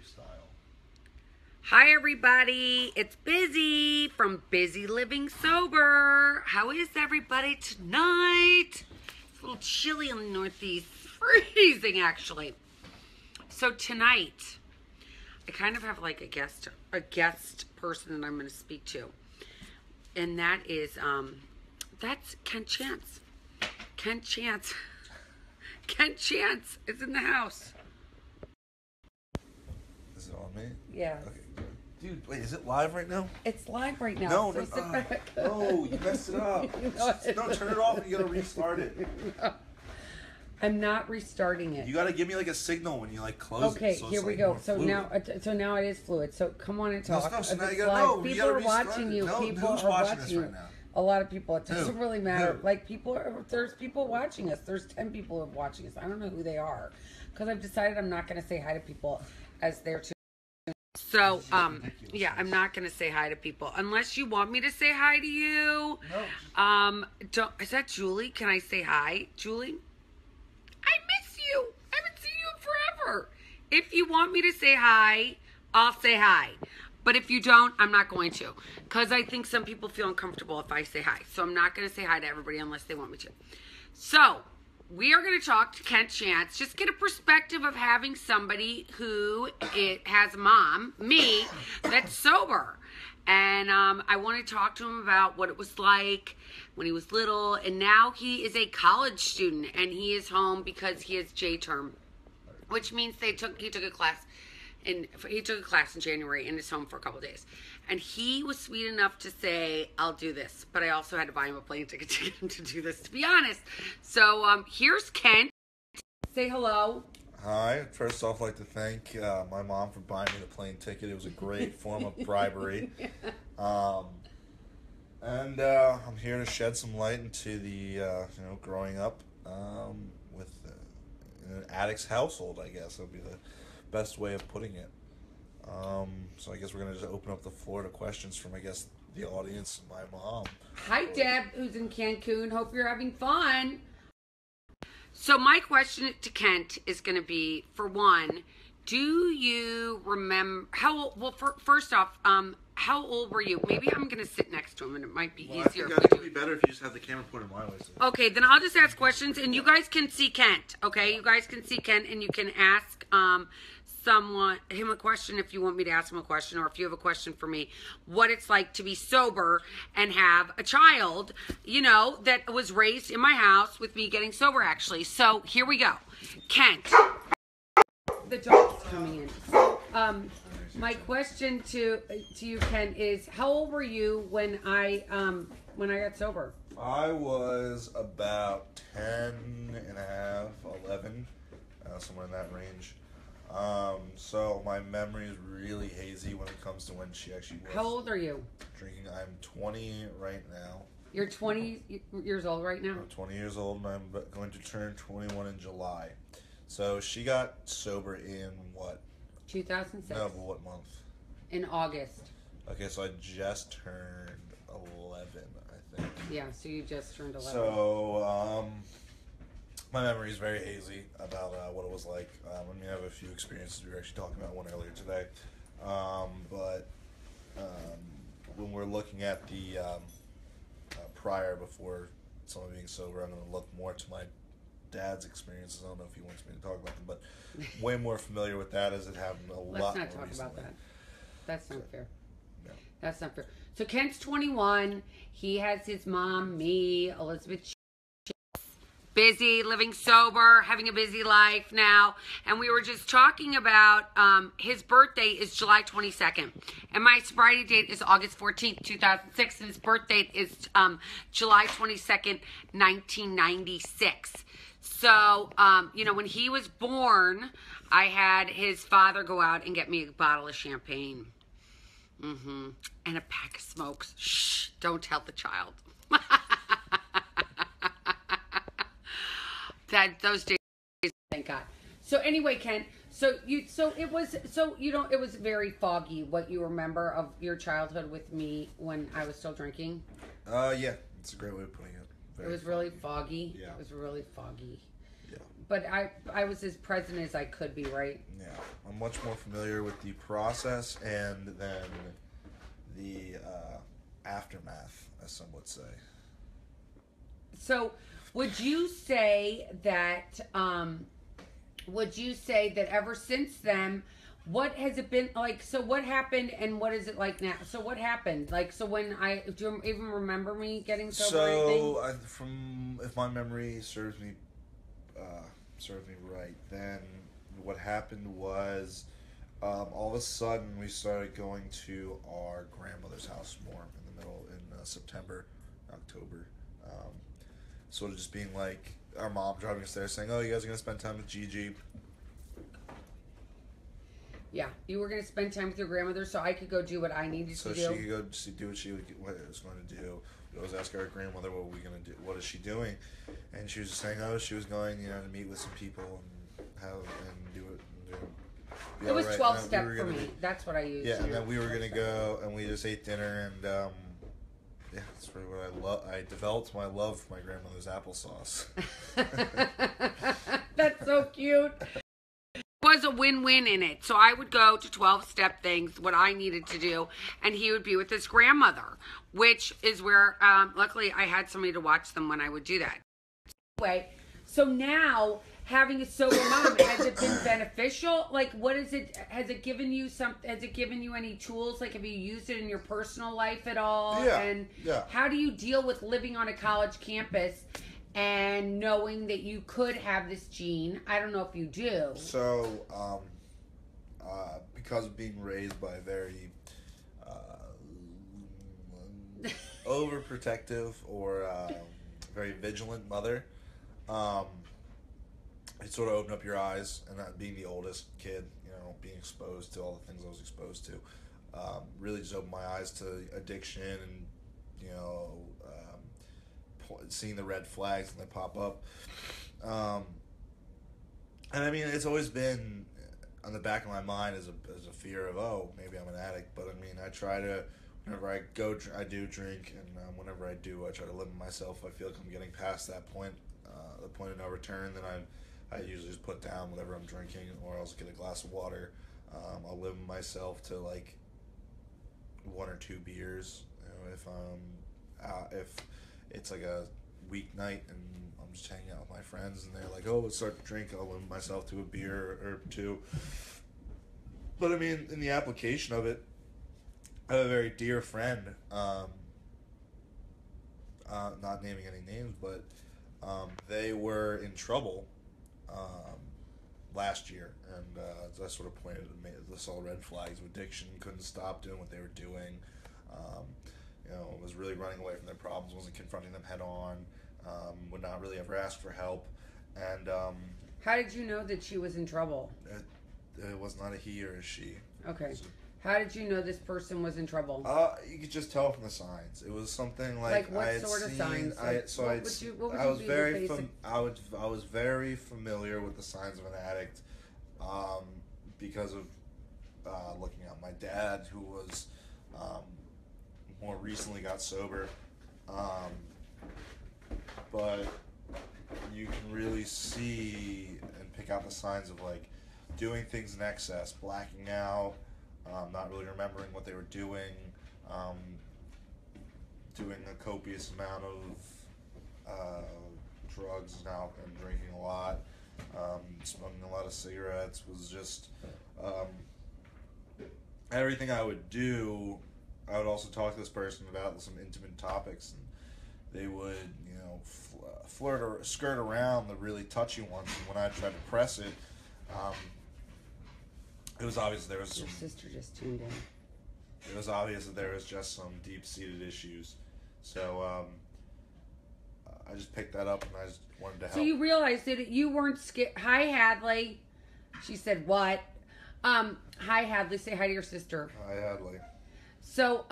lifestyle. Hi everybody, it's Busy from Busy Living Sober. How is everybody tonight? It's a little chilly in the Northeast, freezing actually. So tonight, I kind of have like a guest person that I'm going to speak to. And that is, that's Kent Chance. Kent Chance. Kent Chance is in the house. Is it on me? Yeah. Okay. Dude, wait, is it live right now? It's live right now. No, so no, you messed it up. No, turn it off and you gotta restart it. No. I'm not restarting it. You gotta give me like a signal when you like close it. Okay, So here we like go. more So fluid. now it is fluid. So come on and talk. No, so now It's you gotta live. know. People are watching you. No, People who's are watching watching this you. right now? A lot of people. It doesn't Who? really matter. Who? Like there's people watching us. There's 10 people who are watching us. I don't know who they are, because I've decided I'm not going to say hi to people as they're too. So yeah, I'm not going to say hi to people unless you want me to say hi to you. No. Is that Julie? Can I say hi, Julie? I miss you. I haven't seen you in forever. If you want me to say hi, I'll say hi. But if you don't, I'm not going to. Because I think some people feel uncomfortable if I say hi. So I'm not going to say hi to everybody unless they want me to. So we are going to talk to Kent Chance. Just get a perspective of having somebody who has a mom, me, that's sober. And I want to talk to him about what it was like when he was little. And now he is a college student. And he is home because he has J-term. Which means he took a class. He took a class in January and is home for a couple days. And he was sweet enough to say, I'll do this. But I also had to buy him a plane ticket to get him to do this, to be honest. So here's Kent. Say hello. Hi. First off, I'd like to thank my mom for buying me the plane ticket. It was a great form of bribery. And I'm here to shed some light into the, growing up with in an addict's household, I guess. That would be the best way of putting it. So I guess we're going to just open up the floor to questions from, I guess, the audience and my mom. Hi, Deb, who's in Cancun. Hope you're having fun. So my question to Kent is going to be, for one, do you remember first off, how old were you? Maybe I'm going to sit next to him and it might be easier. I think it would be better if you just have the camera pointed my way. So. Okay, then I'll just ask questions and you guys can see Kent, okay? You guys can see Kent and you can ask him a question if you want me to ask him a question, or if you have a question for me, what it's like to be sober and have a child, that was raised in my house with me getting sober, actually. So here we go. Kent. The dog's coming in. So, my question to you, Ken, is how old were you when I got sober? I was about 10 and a half, 11, somewhere in that range. So my memory is really hazy when it comes to when she actually was. How old are you? Drinking. I'm 20 right now. You're 20 years old right now? I'm 20 years old and I'm going to turn 21 in July. So she got sober in what? 2006. No, but what month? In August. Okay, so I just turned 11, I think. Yeah, so you just turned 11. So, my memory is very hazy about what it was like. I have a few experiences. We were actually talking about one earlier today. But when we're looking at the prior, before someone being sober, I'm going to look more to my dad's experiences. I don't know if he wants me to talk about them, but way more familiar with that as it happened a lot more recently. Let's not talk about that. That's not fair. No. That's not fair. So Kent's 21. He has his mom, me, Elizabeth. Busy, living sober, having a busy life now. And we were just talking about his birthday is July 22nd. And my sobriety date is August 14th, 2006. And his birth date is July 22nd, 1996. So, when he was born, I had his father go out and get me a bottle of champagne. And a pack of smokes. Shh, don't tell the child. Those days, thank God. So anyway, Ken, it was very foggy what you remember of your childhood with me when I was still drinking. Yeah, it's a great way of putting it. It was really foggy. Yeah. It was really foggy. Yeah. but I was as present as I could be, right? Yeah, I'm much more familiar with the process and then the aftermath, as some would say. So, would you say that? Would you say that ever since then, what has it been like? So, what happened, and what is it like now? So, what happened? Like, so when do you even remember me getting sober? Or anything? From if my memory serves me right, then what happened was all of a sudden we started going to our grandmother's house more in the middle in September, October. Sort of just being like our mom driving us there saying, oh, you guys are going to spend time with Gigi. Yeah, you were going to spend time with your grandmother so I could go do what I needed to do. So she could go do what she was going to do. We always ask our grandmother, what are we going to do? What is she doing? And she was just saying, oh, she was going, to meet with some people and do it. It was 12-step for me. That's what I used. Yeah, and then we were going to go, and we just ate dinner, and yeah, that's really what I love. I developed my love for my grandmother's applesauce. That's so cute. Was a win-win in it. So I would go to 12-step things, what I needed to do, and he would be with his grandmother, which is where, luckily, I had somebody to watch them when I would do that. Anyway, so now, having a sober mom, has it been beneficial? Like, what is it, has it given you any tools? Like, have you used it in your personal life at all? Yeah, and yeah. How do you deal with living on a college campus and knowing that you could have this gene? I don't know if you do. So, because of being raised by a very overprotective or very vigilant mother, it sort of opened up your eyes, and being the oldest kid, being exposed to all the things I was exposed to, really just opened my eyes to addiction and, seeing the red flags when they pop up. And I mean, it's always been on the back of my mind as a fear of, oh, maybe I'm an addict. But I mean, I try to, whenever I I do drink, and whenever I do, I try to limit myself. I feel like I'm getting past that point, the point of no return. Then I usually just put down whatever I'm drinking, or else get a glass of water. I'll limit myself to like 1 or 2 beers. If it's like a weeknight and I'm just hanging out with my friends and they're like, oh, let's start to drink, I'll limit myself to a beer or 2. But I mean, in the application of it, I have a very dear friend, not naming any names, but they were in trouble last year, and I sort of pointed at saw red flags of addiction, couldn't stop doing what they were doing. Was really running away from their problems, wasn't confronting them head on, would not really ever ask for help. And how did you know that she was in trouble? It was not a he or a she. Okay. How did you know this person was in trouble? You could just tell from the signs. It was something like what sort of signs? I was very familiar with the signs of an addict, because of looking at my dad, who was more recently got sober, but you can really see and pick out the signs of like doing things in excess, blacking out, not really remembering what they were doing, doing a copious amount of drugs and drinking a lot, smoking a lot of cigarettes. Was just everything I would do. I would also talk to this person about some intimate topics, and they would, flirt or skirt around the really touchy ones. And when I tried to press it, it was obvious there was Your sister just tuned in. It was obvious that there was just some deep-seated issues. So I just picked that up, and I just wanted to help. So you realized that you weren't scared. Hi, Hadley. She said, what? Hi, Hadley. Say hi to your sister. Hi, Hadley. So,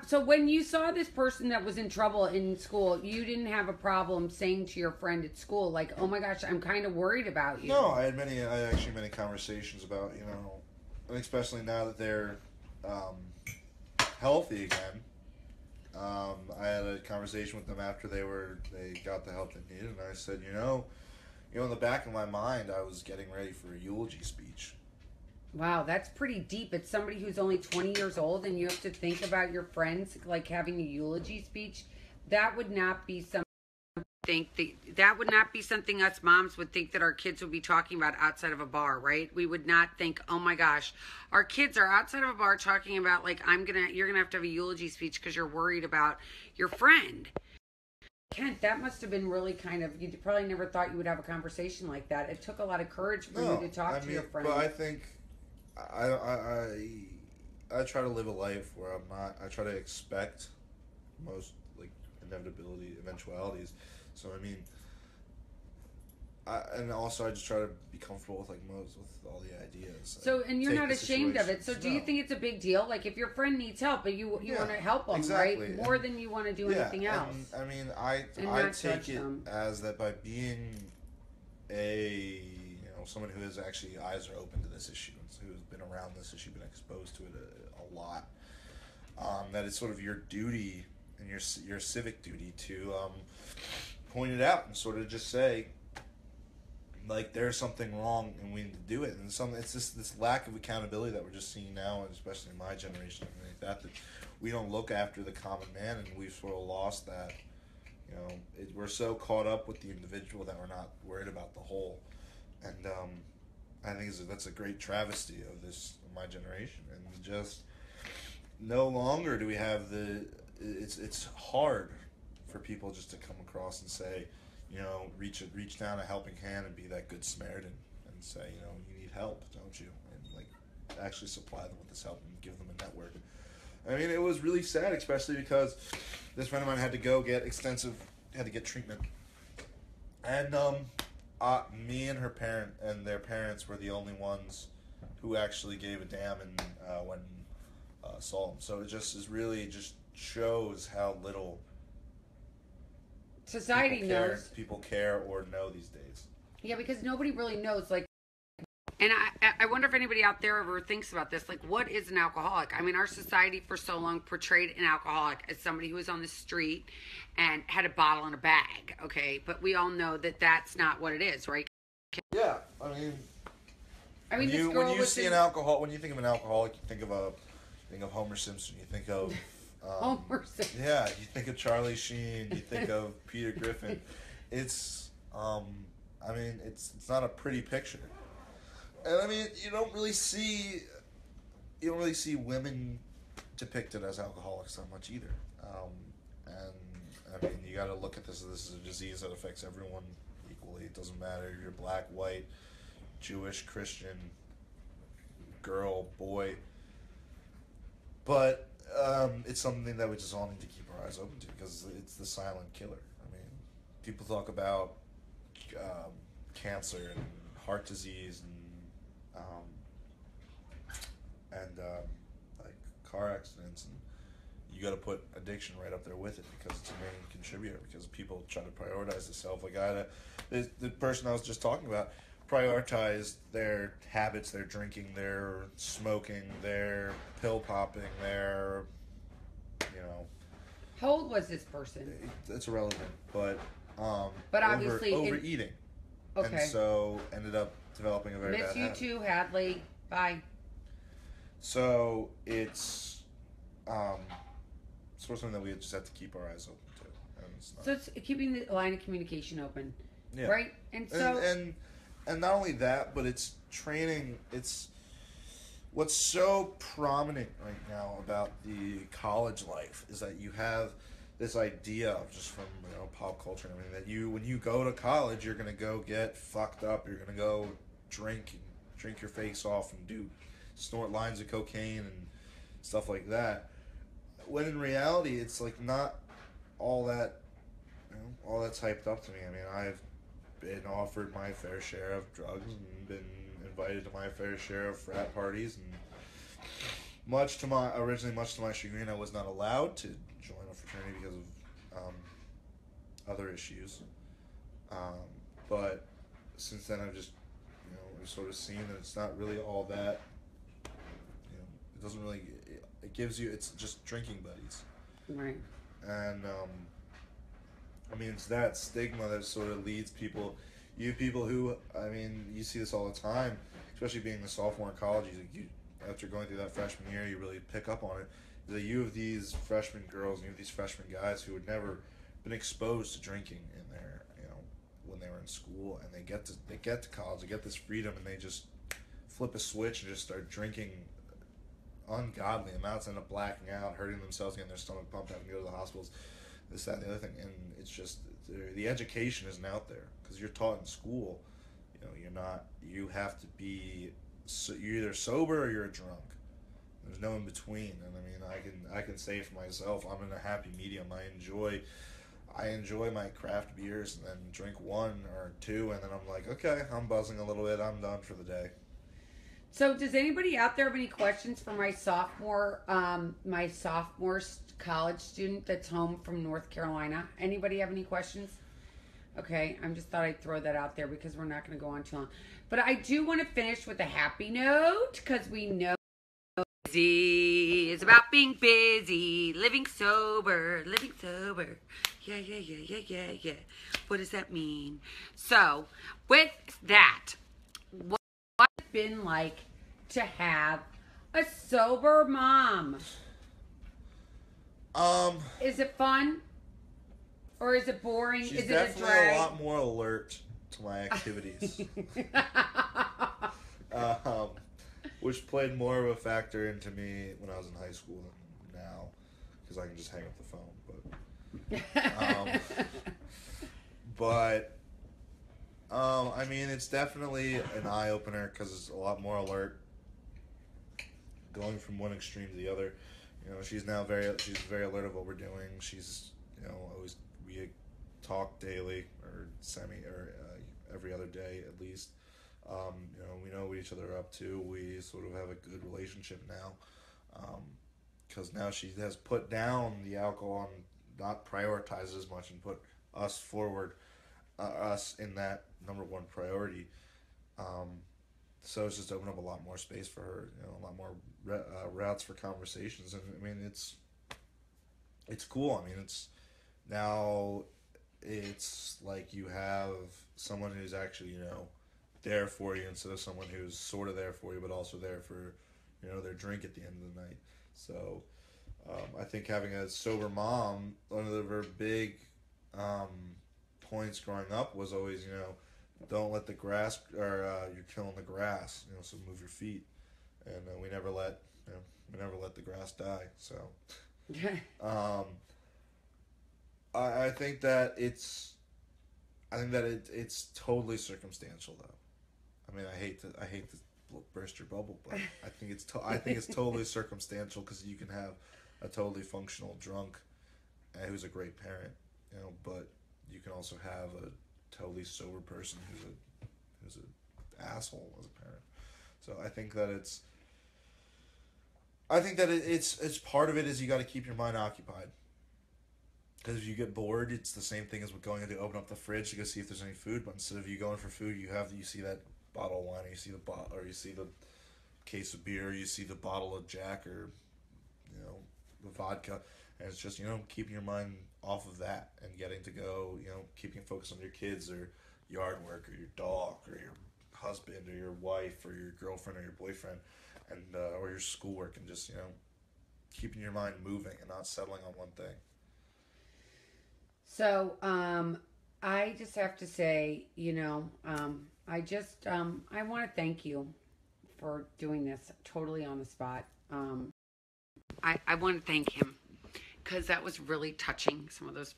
so when you saw this person that was in trouble in school, you didn't have a problem saying to your friend at school, like, oh my gosh, I'm kind of worried about you. No, I had actually many conversations about, and especially now that they're healthy again. I had a conversation with them after they got the help they needed, and I said, in the back of my mind, I was getting ready for a eulogy speech. Wow, that's pretty deep. It's somebody who's only 20 years old, and you have to think about your friends like having a eulogy speech. That would not be something that would not be something us moms would think that our kids would be talking about outside of a bar, right? We would not think, oh my gosh, our kids are outside of a bar talking about like you're gonna have to have a eulogy speech because you're worried about your friend. Kent, that must have been really kind of, you probably never thought you would have a conversation like that. It took a lot of courage for you to talk to your friend. But I think I try to live a life where I try to expect most, like, eventualities. So, I mean, and also I just try to be comfortable with, with all the ideas. So, and you're not ashamed of it. So, do you think it's a big deal? Like, if your friend needs help, but you want to help them, exactly. right? More than you want to do anything else. And, I mean, I take it as that by being someone who is actually eyes are open to this issue, who has been around this issue, been exposed to it a lot, that it's sort of your duty and your civic duty to point it out and sort of just say, like, there's something wrong and we need to do it. And it's just this lack of accountability that we're just seeing now, and especially in my generation, like that we don't look after the common man, and we've sort of lost that. We're so caught up with the individual that we're not worried about the whole. And I think that's a great travesty of my generation. And just no longer do we have it's hard for people just to come across and say, reach down a helping hand and be that good Samaritan and say, you need help, don't you? And like actually supply them with this help and give them a network. I mean, it was really sad, especially because this friend of mine had to get treatment. And me and her their parents were the only ones who actually gave a damn and when saw him. So it just shows how little society knows. People care or know these days. Yeah, because nobody really knows. Like, and I wonder if anybody out there ever thinks about this. Like, what is an alcoholic? I mean, our society for so long portrayed an alcoholic as somebody who was on the street and had a bottle in a bag. Okay, but we all know that that's not what it is, right? Yeah, I mean, when you think of an alcoholic, you think of Homer Simpson. You think of Homer Simpson. Yeah, you think of Charlie Sheen. You think of Peter Griffin. It's not a pretty picture. And I mean, you don't really see women depicted as alcoholics that much either. And I mean, you got to look at this is a disease that affects everyone equally. It doesn't matter if you're black, white, Jewish, Christian, girl, boy. But it's something that we just all need to keep our eyes open to, because it's the silent killer. I mean, people talk about cancer and heart disease and like car accidents, and you got to put addiction right up there with it because it's a main contributor. Because people try to prioritize themselves. Like the person I was just talking about prioritized their habits, their drinking, their smoking, their pill popping, their How old was this person? It's irrelevant, but obviously overeating. Okay. And so ended up developing a very bad habit. Miss you too, Hadley. Bye. So it's sort of something that we just have to keep our eyes open to. So it's keeping the line of communication open, yeah. Right? And so and not only that, but it's training. It's what's so prominent right now about the college life is that you have this idea of, just from pop culture and everything, that when you go to college, you're gonna go get fucked up. You're gonna go drink your face off and snort lines of cocaine and stuff like that. When in reality, it's like not all that. All that's hyped up to me. I mean, I've been offered my fair share of drugs and been invited to my fair share of frat parties, and much to my chagrin, I was not allowed to join a fraternity because of other issues. But since then, I've just sort of seen that it's not really all that. It doesn't really. It gives you. It's just drinking buddies. Right. And I mean, it's that stigma that sort of leads people You people who, I mean, you see this all the time, especially being a sophomore in college. After going through that freshman year, you really pick up on it. Is that you have these freshman girls and you have these freshman guys who had never been exposed to drinking in their, when they were in school, and they get to college, they get this freedom, and they just flip a switch and just start drinking ungodly amounts, end up blacking out, hurting themselves, getting their stomach pumped, having to go to the hospitals, this, that, and the other thing. And it's just, the education isn't out there because you're taught in school. You're not. You have to be. You're either sober or you're a drunk. There's no in between. And I mean, I can say for myself, I'm in a happy medium. I enjoy my craft beers and then drink one or two, and then I'm like, okay, I'm buzzing a little bit. I'm done for the day. So, does anybody out there have any questions for my sophomore college student that's home from North Carolina? Anybody have any questions? Okay, I just thought I'd throw that out there because we're not going to go on too long. But I do want to finish with a happy note because we know busy is about being busy, living sober. Yeah. What does that mean? So, with that, what it's been like to have a sober mom? Is it fun? Or is it boring? She's is it definitely a drag? a lot more alert to my activities. Which played more of a factor into me when I was in high school than now, because I can just hang up the phone. I mean, it's definitely an eye opener because it's a lot more alert, going from one extreme to the other. She's very alert of what we're doing. She's always, we talk daily or every other day at least. We know what each other are up to. We sort of have a good relationship now, because now she has put down the alcohol and not prioritized as much and put us forward, us in that number one priority. So it's just opened up a lot more space for her, a lot more routes for conversations, and I mean it's cool. I mean it's like you have someone who's actually there for you instead of someone who's sort of there for you but also there for their drink at the end of the night. So I think having a sober mom, one of her big points growing up was always don't let the grass, or you're killing the grass, so move your feet. And we never let the grass die. So I think that it's totally circumstantial though. I mean, I hate to burst your bubble, but I think it's totally circumstantial, because you can have a totally functional drunk who's a great parent, but you can also have a totally sober person who's an asshole as a parent. So I think that it's part of it is you got to keep your mind occupied. Because if you get bored, it's the same thing as with going to open up the fridge to go see if there's any food. But instead of you going for food, you see that bottle of wine, or you see the case of beer, or you see the bottle of Jack, or the vodka, and it's just keeping your mind off of that and getting to go, keeping focused on your kids or yard work or your dog or your husband or your wife or your girlfriend or your boyfriend, and or your schoolwork, and just keeping your mind moving and not settling on one thing. So, I just have to say, I want to thank you for doing this totally on the spot. I want to thank him because that was really touching. Some of those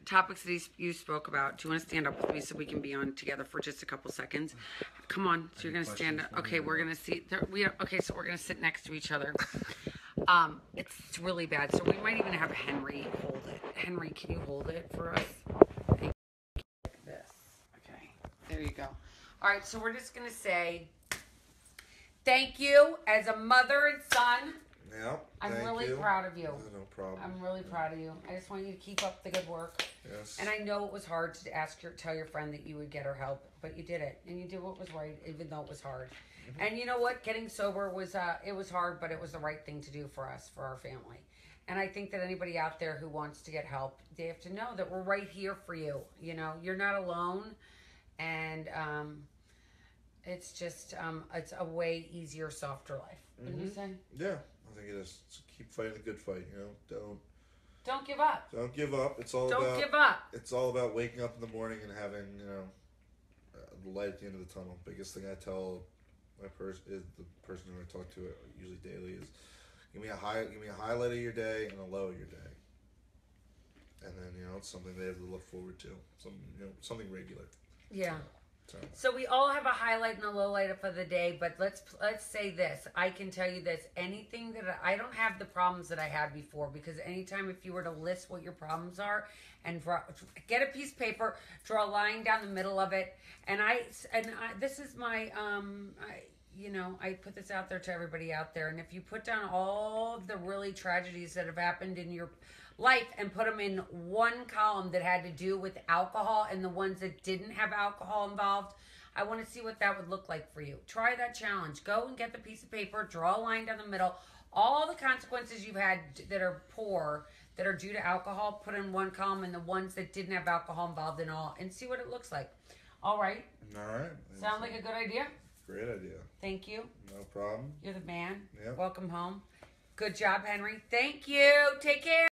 topics that you spoke about. Do you want to stand up with me so we can be on together for just a couple seconds? Come on. So you're going to stand up. Okay, we're going to see. Okay, so we're going to sit next to each other. It's really bad. So we might even have Henry hold it. Henry, can you hold it for us? Thank you. Like this. Okay. There you go. All right. So we're just going to say thank you as a mother and son. Yeah. I'm really proud of you. No problem. I'm really proud of you. I just want you to keep up the good work. Yes. And I know it was hard to tell your friend that you would get her help, but you did it, and you did what was right, even though it was hard. Mm-hmm. And you know what? Getting sober was it was hard, but it was the right thing to do for us, for our family. And I think that anybody out there who wants to get help, they have to know that we're right here for you. You're not alone, and it's just it's a way easier, softer life. Wouldn't you say? Yeah, I think it is. So keep fighting the good fight. Don't give up. Don't give up. Don't give up. It's all about waking up in the morning and having the light at the end of the tunnel. Biggest thing I tell my person is the person who I talk to usually daily is give me a highlight of your day and a low of your day, and then it's something they have to look forward to. Something regular. Yeah. So we all have a highlight and a low light for the day, but let's say this. I can tell you this. Anything that I don't have the problems that I had before, because anytime if you were to list what your problems are and get a piece of paper, draw a line down the middle of it, and this is my I put this out there to everybody out there, and if you put down all of the really tragedies that have happened in your life and put them in one column that had to do with alcohol and the ones that didn't have alcohol involved, I want to see what that would look like for you. Try that challenge. Go and get the piece of paper, draw a line down the middle. All the consequences you've had that are poor, that are due to alcohol, put in one column, and the ones that didn't have alcohol involved in all, and see what it looks like. All right? All right. Sound like a good idea? Great idea. Thank you. No problem. You're the man. Yep. Welcome home. Good job, Henry. Thank you. Take care.